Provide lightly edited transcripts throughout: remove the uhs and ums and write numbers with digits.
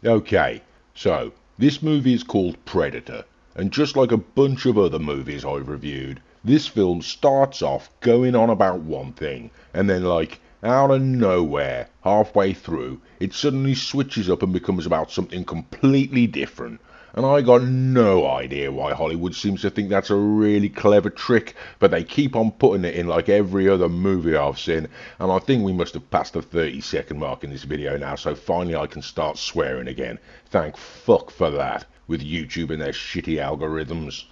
Okay, so this movie is called Predator, and just like a bunch of other movies I've reviewed, this film starts off going on about one thing, and then like out of nowhere, halfway through, it suddenly switches up and becomes about something completely different. And I got no idea why Hollywood seems to think that's a really clever trick, but they keep on putting it in like every other movie I've seen, and I think we must have passed the 30-second mark in this video now, so finally I can start swearing again. Thank fuck for that, with YouTube and their shitty algorithms.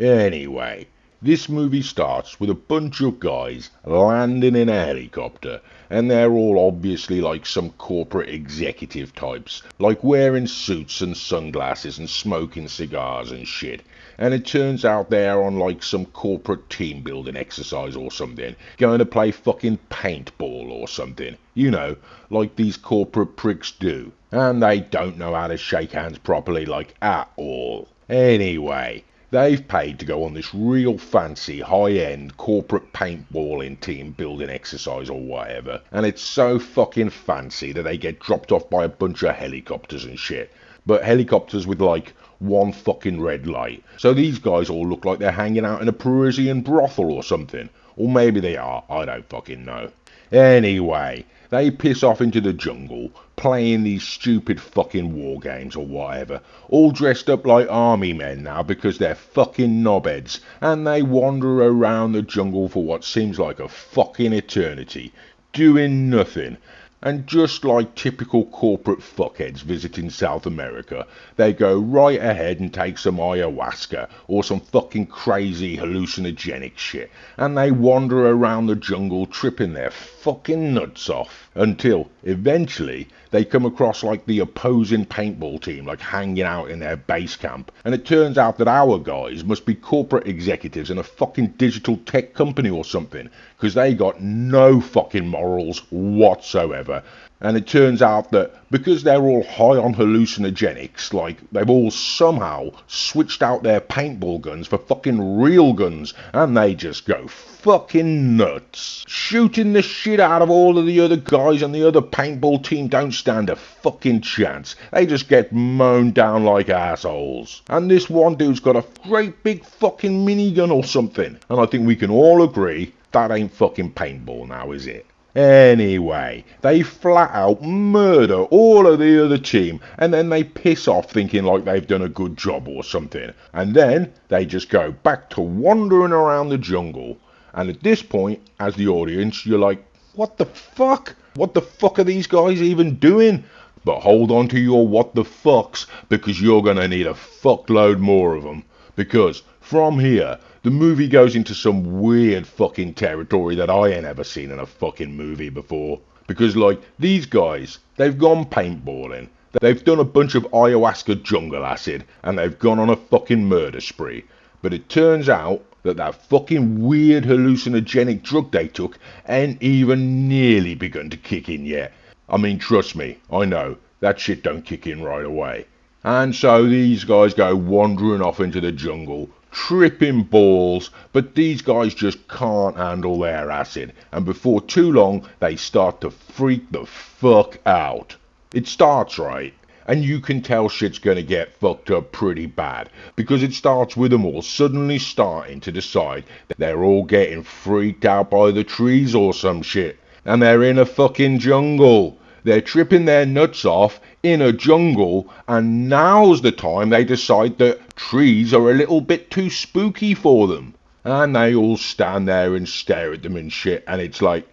Anyway, this movie starts with a bunch of guys landing in a helicopter, and they're all obviously like some corporate executive types, like wearing suits and sunglasses and smoking cigars and shit. And it turns out they're on like some corporate team building exercise or something, going to play fucking paintball or something, you know, like these corporate pricks do. And they don't know how to shake hands properly, like at all. Anyway, they've paid to go on this real fancy, high-end corporate paintballing team building exercise or whatever, and it's so fucking fancy that they get dropped off by a bunch of helicopters and shit. But helicopters with like one fucking red light. So these guys all look like they're hanging out in a Parisian brothel or something. Or maybe they are, I don't fucking know. Anyway, they piss off into the jungle, playing these stupid fucking war games or whatever, all dressed up like army men now because they're fucking knobheads, and they wander around the jungle for what seems like a fucking eternity, doing nothing. And just like typical corporate fuckheads visiting South America, they go right ahead and take some ayahuasca or some fucking crazy hallucinogenic shit, and they wander around the jungle tripping their fucking nuts off until eventually they come across like the opposing paintball team like hanging out in their base camp, and it turns out that our guys must be corporate executives in a fucking digital tech company or something, because they got no fucking morals whatsoever. And it turns out that because they're all high on hallucinogenics, like they've all somehow switched out their paintball guns for fucking real guns, and they just go fucking nuts, shooting the shit out of all of the other guys, and the other paintball team don't stand a fucking chance. They just get mown down like assholes. And this one dude's got a great big fucking minigun or something, and I think we can all agree that ain't fucking paintball now, is it? Anyway, they flat out murder all of the other team, and then they piss off thinking like they've done a good job or something. And then they just go back to wandering around the jungle. And at this point, as the audience, you're like, what the fuck? What the fuck are these guys even doing? But hold on to your what the fucks, because you're gonna need a fuckload more of them. Because from here, the movie goes into some weird fucking territory that I ain't ever seen in a fucking movie before. Because like, these guys, they've gone paintballing, they've done a bunch of ayahuasca jungle acid, and they've gone on a fucking murder spree. But it turns out that that fucking weird hallucinogenic drug they took ain't even nearly begun to kick in yet. I mean, trust me, I know, that shit don't kick in right away. And so these guys go wandering off into the jungle, tripping balls, but these guys just can't handle their acid, and before too long they start to freak the fuck out. It starts right, and you can tell shit's gonna get fucked up pretty bad, because it starts with them all suddenly starting to decide that they're all getting freaked out by the trees or some shit, and they're in a fucking jungle. They're tripping their nuts off in a jungle, and now's the time they decide that trees are a little bit too spooky for them. And they all stand there and stare at them and shit, and it's like,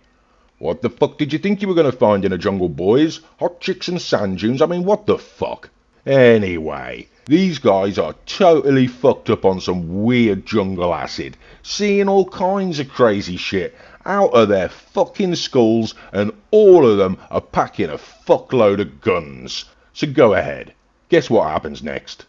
what the fuck did you think you were going to find in a jungle, boys? Hot chicks and sand dunes? I mean, what the fuck? Anyway, these guys are totally fucked up on some weird jungle acid, seeing all kinds of crazy shit out of their fucking skulls, and all of them are packing a fuckload of guns. So go ahead, guess what happens next?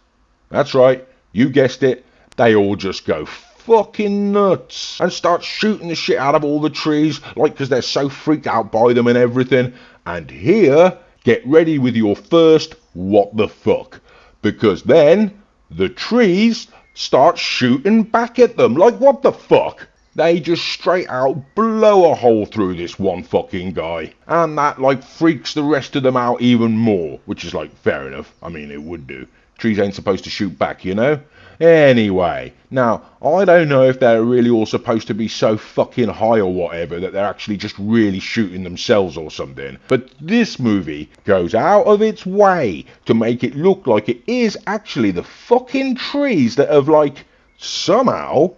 That's right, you guessed it, they all just go fucking nuts and start shooting the shit out of all the trees, like, because they're so freaked out by them and everything. And here, get ready with your first what the fuck, because then the trees start shooting back at them, like, what the fuck? they just straight out blow a hole through this one fucking guy. And that like freaks the rest of them out even more, which is like fair enough. I mean, it would do. Trees ain't supposed to shoot back, you know? Anyway, now, I don't know if they're really all supposed to be so fucking high or whatever that they're actually just really shooting themselves or something, but this movie goes out of its way to make it look like it is actually the fucking trees that have, like, somehow,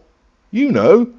you know,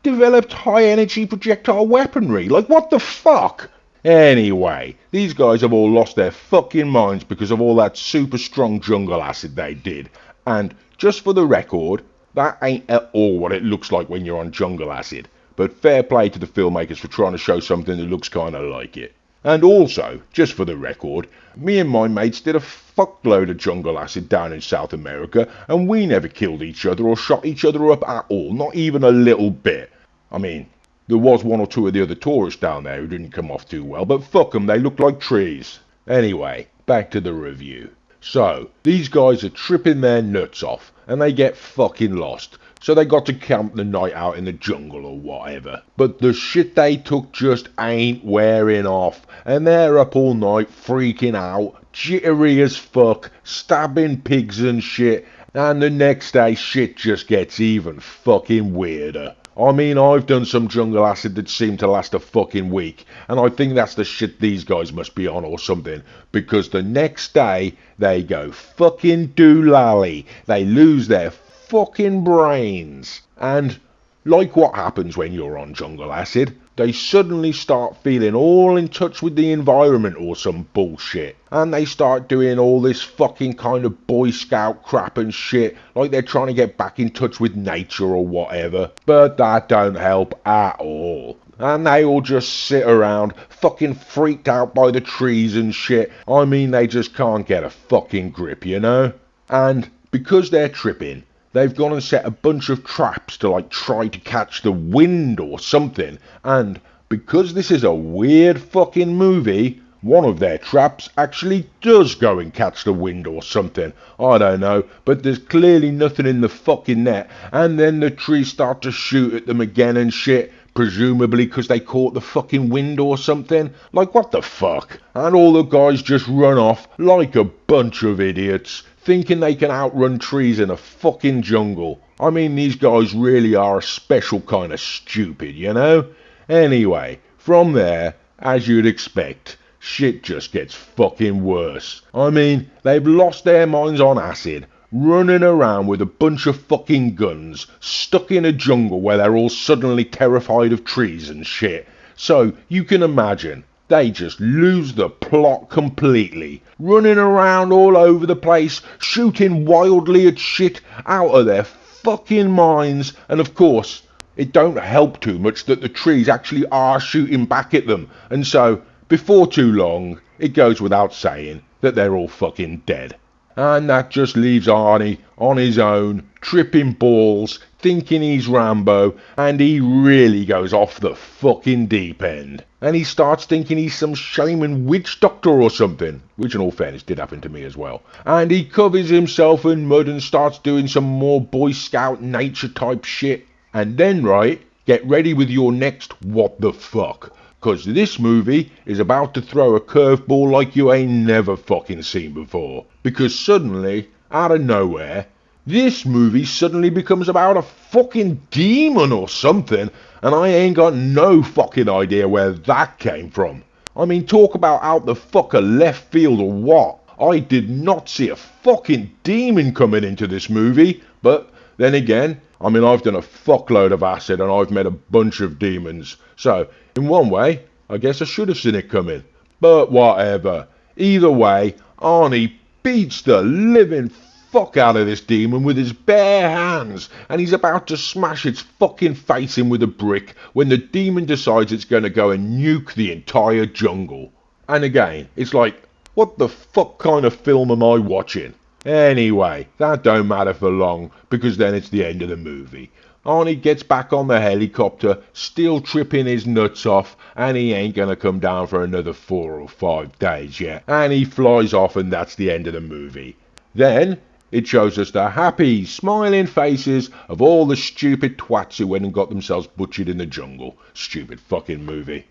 developed high energy projectile weaponry. Like, what the fuck? Anyway, these guys have all lost their fucking minds because of all that super strong jungle acid they did. And just for the record, that ain't at all what it looks like when you're on jungle acid. But fair play to the filmmakers for trying to show something that looks kinda like it. And also, just for the record, me and my mates did a fuckload of jungle acid down in South America, and we never killed each other or shot each other up at all, not even a little bit. I mean, there was one or two of the other tourists down there who didn't come off too well, but fuck them, they looked like trees. Anyway, back to the review. So, these guys are tripping their nuts off, and they get fucking lost. So they got to camp the night out in the jungle or whatever. But the shit they took just ain't wearing off, and they're up all night freaking out, jittery as fuck, stabbing pigs and shit, and the next day shit just gets even fucking weirder. I mean, I've done some jungle acid that seemed to last a fucking week, and I think that's the shit these guys must be on or something, because the next day, they go fucking doolally. They lose their fucking brains. And, like what happens when you're on jungle acid, they suddenly start feeling all in touch with the environment or some bullshit. And they start doing all this fucking kind of Boy Scout crap and shit, like they're trying to get back in touch with nature or whatever. But that don't help at all. And they all just sit around, fucking freaked out by the trees and shit. I mean, they just can't get a fucking grip, you know? And because they're tripping, they've gone and set a bunch of traps to like try to catch the wind or something. And because this is a weird fucking movie, one of their traps actually does go and catch the wind or something. I don't know, but there's clearly nothing in the fucking net. And then the trees start to shoot at them again and shit. Presumably because they caught the fucking wind or something. Like, what the fuck? And all the guys just run off like a bunch of idiots, thinking they can outrun trees in a fucking jungle. I mean, these guys really are a special kind of stupid, you know? Anyway, from there, as you'd expect, shit just gets fucking worse. I mean, they've lost their minds on acid, running around with a bunch of fucking guns, stuck in a jungle where they're all suddenly terrified of trees and shit. So, you can imagine, they just lose the plot completely, running around all over the place, shooting wildly at shit out of their fucking minds, and of course, it don't help too much that the trees actually are shooting back at them, and so, before too long, it goes without saying that they're all fucking dead. And that just leaves Arnie on his own, tripping balls, thinking he's Rambo, and he really goes off the fucking deep end. And he starts thinking he's some shaman witch doctor or something, which in all fairness did happen to me as well. And he covers himself in mud and starts doing some more Boy Scout nature type shit. And then, right, get ready with your next what the fuck. 'Cause this movie is about to throw a curveball like you ain't never fucking seen before. Because suddenly, out of nowhere, this movie suddenly becomes about a fucking demon or something, and I ain't got no fucking idea where that came from. I mean, talk about out the fucker left field or what. I did not see a fucking demon coming into this movie, but then again, I mean, I've done a fuckload of acid and I've met a bunch of demons. So, in one way, I guess I should have seen it coming. But whatever. Either way, Arnie beats the living fuck out of this demon with his bare hands, and he's about to smash its fucking face in with a brick when the demon decides it's going to go and nuke the entire jungle. And again, it's like, what the fuck kind of film am I watching? Anyway, that don't matter for long, because then it's the end of the movie. Arnie gets back on the helicopter, still tripping his nuts off, and he ain't gonna come down for another 4 or 5 days yet. And he flies off, and that's the end of the movie. Then, It shows us the happy, smiling faces of all the stupid twats who went and got themselves butchered in the jungle. Stupid fucking movie.